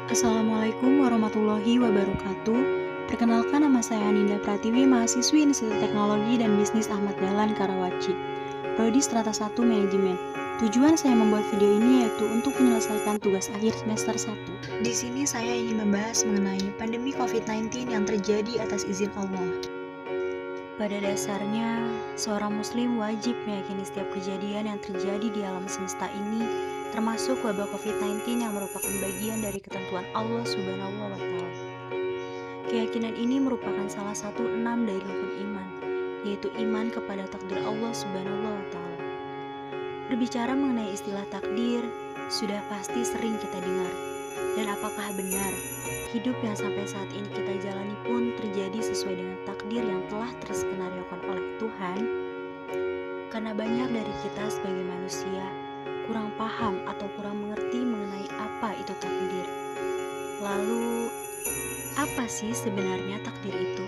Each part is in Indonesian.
Assalamualaikum warahmatullahi wabarakatuh. Perkenalkan, nama saya Aninda Pratiwi, mahasiswi Institut Teknologi dan Bisnis Ahmad Dahlan Karawaci, Prodi Strata 1 Manajemen. Tujuan saya membuat video ini yaitu untuk menyelesaikan tugas akhir semester 1. Di sini saya ingin membahas mengenai pandemi COVID-19 yang terjadi atas izin Allah. Pada dasarnya, seorang muslim wajib meyakini setiap kejadian yang terjadi di alam semesta ini, termasuk wabah COVID-19 yang merupakan bagian dari ketentuan Allah Subhanahu wa Ta'ala. Keyakinan ini merupakan salah satu 6 dari rukun iman, yaitu iman kepada takdir Allah Subhanahu wa Ta'ala. Berbicara mengenai istilah takdir, sudah pasti sering kita dengar. Dan apakah benar, hidup yang sampai saat ini kita jalani pun terjadi sesuai dengan takdir yang telah terskenariokan oleh Tuhan? Karena banyak dari kita sebagai manusia kurang paham atau kurang mengerti mengenai apa itu takdir. Lalu, apa sih sebenarnya takdir itu?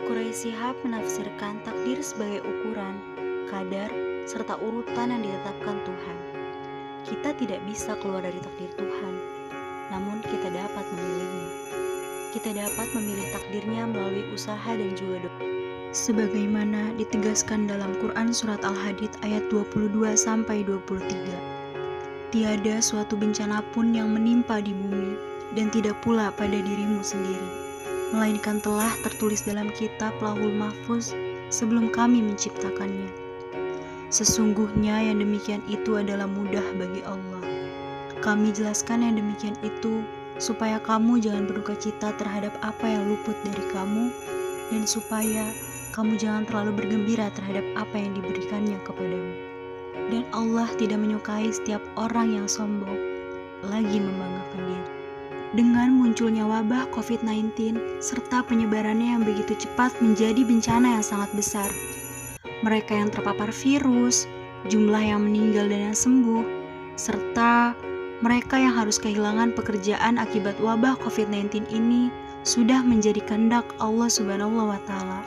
Quraisy Shihab menafsirkan takdir sebagai ukuran, kadar, serta urutan yang ditetapkan Tuhan. Kita tidak bisa keluar dari takdir Tuhan, namun kita dapat memilihnya. Kita dapat memilih takdirnya melalui usaha dan juga doa. Sebagaimana ditegaskan dalam Quran Surat Al-Hadid ayat 22-23. Tiada suatu bencana pun yang menimpa di bumi, dan tidak pula pada dirimu sendiri, melainkan telah tertulis dalam kitab Lauhul Mahfuz sebelum kami menciptakannya. Sesungguhnya yang demikian itu adalah mudah bagi Allah. Kami jelaskan yang demikian itu supaya kamu jangan berduka cita terhadap apa yang luput dari kamu, dan supaya kamu jangan terlalu bergembira terhadap apa yang diberikannya kepadamu. Dan Allah tidak menyukai setiap orang yang sombong, lagi membanggakan diri. Dengan munculnya wabah COVID-19 serta penyebarannya yang begitu cepat menjadi bencana yang sangat besar, mereka yang terpapar virus, jumlah yang meninggal dan yang sembuh, serta mereka yang harus kehilangan pekerjaan akibat wabah COVID-19 ini sudah menjadi kehendak Allah Subhanahu wa Ta'ala.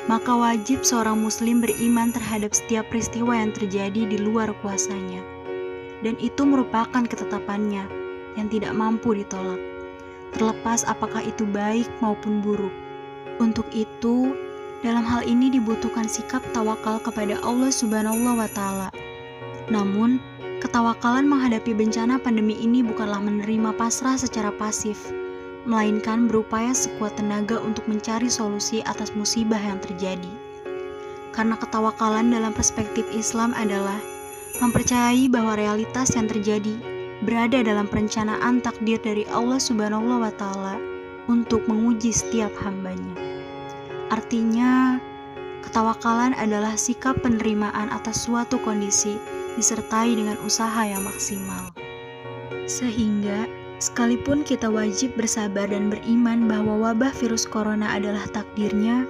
Maka wajib seorang muslim beriman terhadap setiap peristiwa yang terjadi di luar kuasanya. Dan itu merupakan ketetapannya yang tidak mampu ditolak, terlepas apakah itu baik maupun buruk. Untuk itu, dalam hal ini dibutuhkan sikap tawakal kepada Allah Subhanahu wa Ta'ala. Namun, ketawakalan menghadapi bencana pandemi ini bukanlah menerima pasrah secara pasif, melainkan berupaya sekuat tenaga untuk mencari solusi atas musibah yang terjadi. Karena ketawakalan dalam perspektif Islam adalah mempercayai bahwa realitas yang terjadi berada dalam perencanaan takdir dari Allah Subhanahu wa Ta'ala untuk menguji setiap hambanya. Artinya, ketawakalan adalah sikap penerimaan atas suatu kondisi disertai dengan usaha yang maksimal. Sehingga, sekalipun kita wajib bersabar dan beriman bahwa wabah virus corona adalah takdirnya,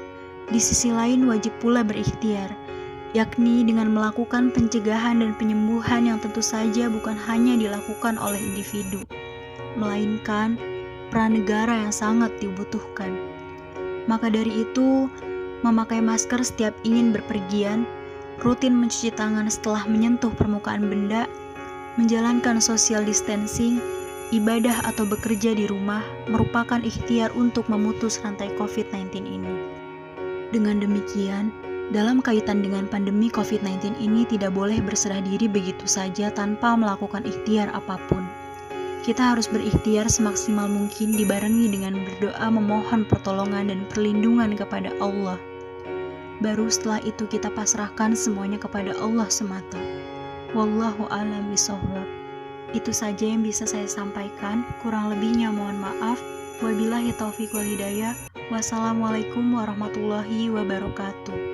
di sisi lain wajib pula berikhtiar, yakni dengan melakukan pencegahan dan penyembuhan yang tentu saja bukan hanya dilakukan oleh individu, melainkan peran negara yang sangat dibutuhkan. Maka dari itu, memakai masker setiap ingin berpergian, rutin mencuci tangan setelah menyentuh permukaan benda, menjalankan social distancing, ibadah atau bekerja di rumah merupakan ikhtiar untuk memutus rantai COVID-19 ini. Dengan demikian, dalam kaitan dengan pandemi COVID-19 ini tidak boleh berserah diri begitu saja tanpa melakukan ikhtiar apapun. Kita harus berikhtiar semaksimal mungkin dibarengi dengan berdoa memohon pertolongan dan perlindungan kepada Allah. Baru setelah itu kita pasrahkan semuanya kepada Allah semata. Wallahu a'lam bishawab. Itu saja yang bisa saya sampaikan, kurang lebihnya mohon maaf. Wabillahi taufiq wal hidayah. Wassalamualaikum warahmatullahi wabarakatuh.